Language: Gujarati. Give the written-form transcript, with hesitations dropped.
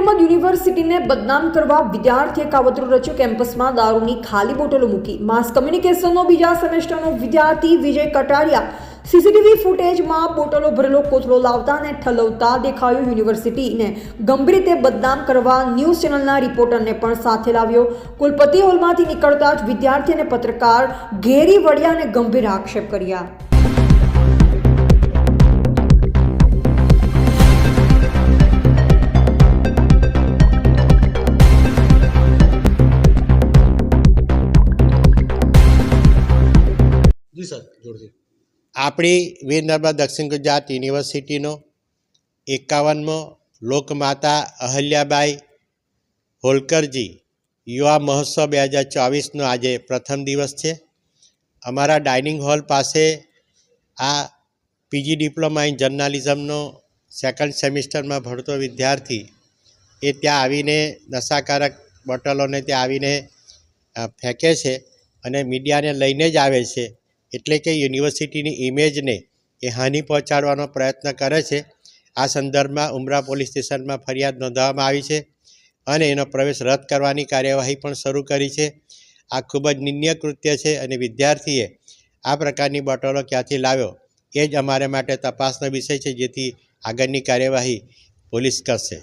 અહેમદ યુનિવર્સિટીને બદનામ કરવા વિદ્યાર્થીએ કાવતરું રચ્યું। કેમ્પસમાં દારૂની ખાલી બોટલો મૂકી। માસ કમ્યુનિકેશનનો બીજા સેમેસ્ટરનો વિદ્યાર્થી વિજય કટારિયા સીસીટીવી ફૂટેજમાં બોટલો ભરેલો કોથળો લાવતા અને ઠલવતા દેખાયો। યુનિવર્સિટીને ગંભીર રીતે બદનામ કરવા ન્યૂઝ ચેનલના રિપોર્ટરને પણ સાથે લાવ્યો। કુલપતિ હોલમાંથી નીકળતા જ વિદ્યાર્થી અને પત્રકાર ઘેરી વળ્યા અને ગંભીર આક્ષેપ કર્યા। આપણી વીર નર્મદા દક્ષિણ ગુજરાત યુનિવર્સિટીનો 51મો લોકમાતા અહલ્યાબાઈ હોલકરજી યુવા મહોત્સવ 2024નો આજે પ્રથમ દિવસ છે। અમારા ડાઇનિંગ હોલ પાસે આ પીજી ડિપ્લોમા ઇન જર્નાલિઝમનો સેકન્ડ સેમિસ્ટરમાં ભણતો વિદ્યાર્થી એ ત્યાં આવીને નશાકારક બોટલોને ત્યાં આવીને ફેંકે છે અને મીડિયાને લઈને જ આવે છે। એટલે કે યુનિવર્સિટીની ઇમેજને એ હાનિ પહોંચાડવાનો પ્રયત્ન કરે છે। આ સંદર્ભમાં ઉમરા પોલીસ સ્ટેશનમાં ફરિયાદ નોંધવામાં આવી છે અને એનો પ્રવેશ રદ કરવાની કાર્યવાહી પણ શરૂ કરી છે। આ ખૂબ જ નિંદનીય કૃત્ય છે અને વિદ્યાર્થીએ આ પ્રકારની બોટલો ક્યાંથી લાવ્યો એ જ અમારે માટે તપાસનો વિષય છે, જેથી આગળની કાર્યવાહી પોલીસ કરશે।